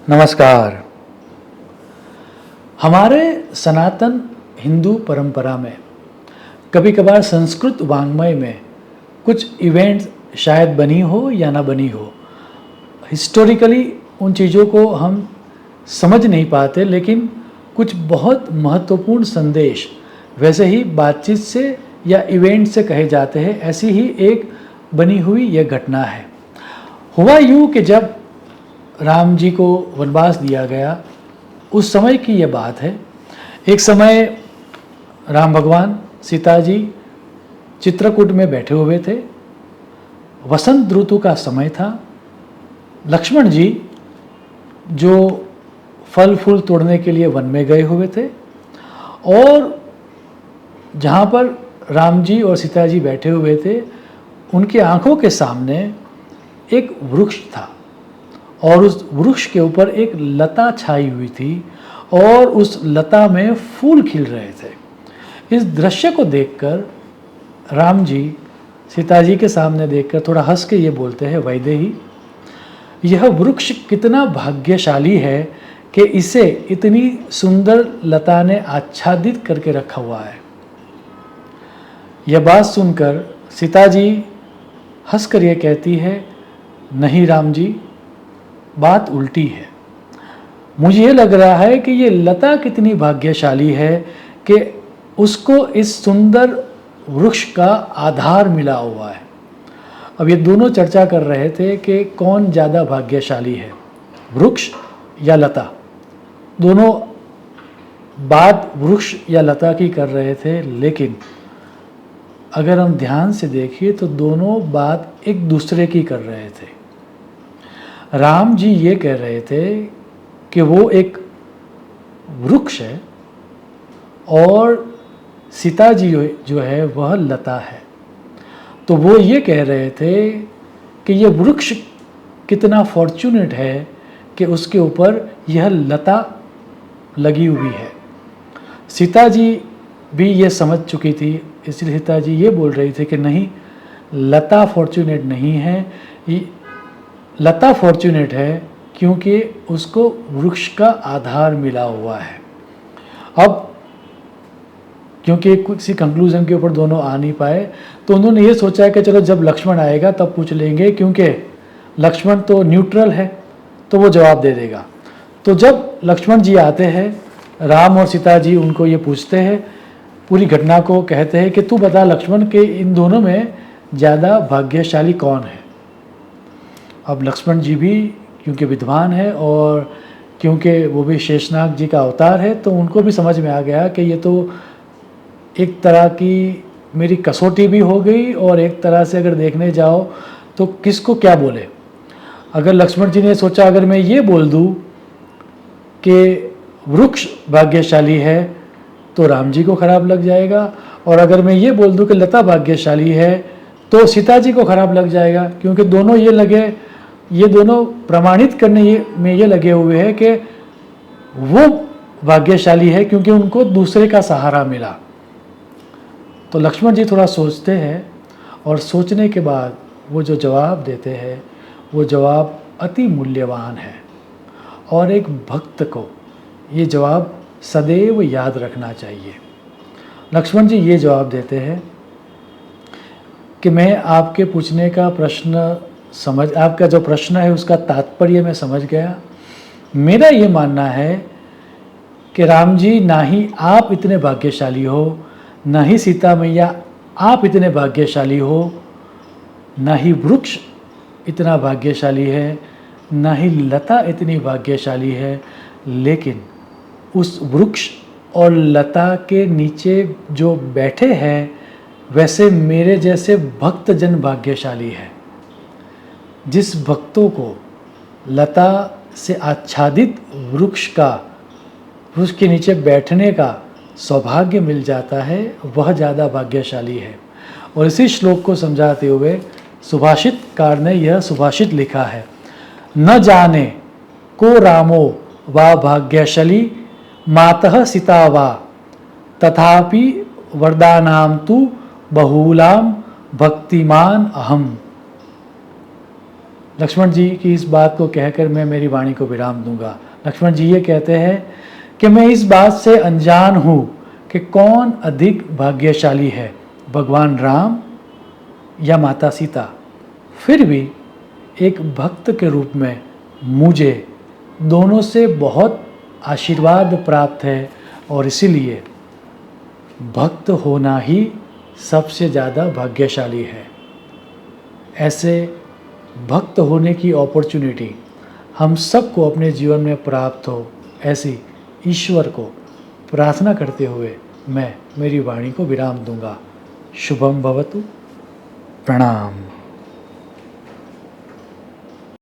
नमस्कार। हमारे सनातन हिंदू परंपरा में कभी कभार संस्कृत वाङ्मय में कुछ इवेंट्स शायद बनी हो या ना बनी हो। हिस्टोरिकली उन चीज़ों को हम समझ नहीं पाते, लेकिन कुछ बहुत महत्वपूर्ण संदेश वैसे ही बातचीत से या इवेंट से कहे जाते हैं। ऐसी ही एक बनी हुई यह घटना है। हुआ यूँ कि जब राम जी को वनवास दिया गया, उस समय की यह बात है। एक समय राम भगवान सीता जी चित्रकूट में बैठे हुए थे। वसंत ऋतु का समय था। लक्ष्मण जी जो फल फूल तोड़ने के लिए वन में गए हुए थे, और जहाँ पर राम जी और सीता जी बैठे हुए थे, उनकी आंखों के सामने एक वृक्ष था और उस वृक्ष के ऊपर एक लता छाई हुई थी और उस लता में फूल खिल रहे थे। इस दृश्य को देखकर राम जी सीता जी के सामने देखकर थोड़ा हंस के ये बोलते हैं, वैदेही, यह वृक्ष कितना भाग्यशाली है कि इसे इतनी सुंदर लता ने आच्छादित करके रखा हुआ है। यह बात सुनकर सीता जी हंसकर ये कहती है, नहीं राम जी, बात उल्टी है। मुझे ये लग रहा है कि ये लता कितनी भाग्यशाली है कि उसको इस सुंदर वृक्ष का आधार मिला हुआ है। अब ये दोनों चर्चा कर रहे थे कि कौन ज़्यादा भाग्यशाली है, वृक्ष या लता। दोनों बात वृक्ष या लता की कर रहे थे, लेकिन अगर हम ध्यान से देखिए तो दोनों बात एक दूसरे की कर रहे थे। राम जी ये कह रहे थे कि वो एक वृक्ष है और सीता जी जो है वह लता है। तो वो ये कह रहे थे कि ये वृक्ष कितना फॉर्चूनेट है कि उसके ऊपर यह लता लगी हुई है। सीता जी भी ये समझ चुकी थी, इसलिए सीता जी ये बोल रही थी कि नहीं, लता फॉर्चूनेट नहीं है, लता फॉर्चूनेट है क्योंकि उसको वृक्ष का आधार मिला हुआ है। अब क्योंकि किसी कंक्लूजन के ऊपर दोनों आ नहीं पाए, तो उन्होंने ये सोचा कि चलो जब लक्ष्मण आएगा तब पूछ लेंगे, क्योंकि लक्ष्मण तो न्यूट्रल है तो वो जवाब दे देगा। तो जब लक्ष्मण जी आते हैं, राम और सीता जी उनको ये पूछते हैं, पूरी घटना को कहते हैं कि तू बता लक्ष्मण के इन दोनों में ज़्यादा भाग्यशाली कौन है। अब लक्ष्मण जी भी क्योंकि विद्वान है और क्योंकि वो भी शेषनाग जी का अवतार है, तो उनको भी समझ में आ गया कि ये तो एक तरह की मेरी कसौटी भी हो गई, और एक तरह से अगर देखने जाओ तो किसको क्या बोले। अगर लक्ष्मण जी ने सोचा अगर मैं ये बोल दूँ कि वृक्ष भाग्यशाली है तो राम जी को खराब लग जाएगा, और अगर मैं ये बोल दूँ कि लता भाग्यशाली है तो सीता जी को खराब लग जाएगा, क्योंकि दोनों ये दोनों प्रमाणित करने में ये लगे हुए हैं कि वो भाग्यशाली है क्योंकि उनको दूसरे का सहारा मिला। तो लक्ष्मण जी थोड़ा सोचते हैं और सोचने के बाद वो जो जवाब देते हैं वो जवाब अति मूल्यवान है, और एक भक्त को ये जवाब सदैव याद रखना चाहिए। लक्ष्मण जी ये जवाब देते हैं कि मैं आपके पूछने का प्रश्न आपका जो प्रश्न है उसका तात्पर्य मैं समझ गया। मेरा ये मानना है कि राम जी, ना ही आप इतने भाग्यशाली हो, ना ही सीता मैया आप इतने भाग्यशाली हो, ना ही वृक्ष इतना भाग्यशाली है, ना ही लता इतनी भाग्यशाली है, लेकिन उस वृक्ष और लता के नीचे जो बैठे हैं वैसे मेरे जैसे भक्तजन भाग्यशाली है। जिस भक्तों को लता से आच्छादित वृक्ष के नीचे बैठने का सौभाग्य मिल जाता है, वह ज़्यादा भाग्यशाली है। और इसी श्लोक को समझाते हुए सुभाषितकार ने यह सुभाषित लिखा है, न जाने को रामो वा भाग्यशाली मातः सीता वा तथापि वरदानाम तु बहुलाम भक्तिमान अहम। लक्ष्मण जी की इस बात को कहकर मैं मेरी वाणी को विराम दूंगा। लक्ष्मण जी ये कहते हैं कि मैं इस बात से अनजान हूँ कि कौन अधिक भाग्यशाली है, भगवान राम या माता सीता। फिर भी एक भक्त के रूप में मुझे दोनों से बहुत आशीर्वाद प्राप्त है और इसीलिए भक्त होना ही सबसे ज़्यादा भाग्यशाली है। ऐसे भक्त होने की अपॉर्चुनिटी हम सबको अपने जीवन में प्राप्त हो, ऐसी ईश्वर को प्रार्थना करते हुए मैं मेरी वाणी को विराम दूंगा। शुभम भवतु। प्रणाम।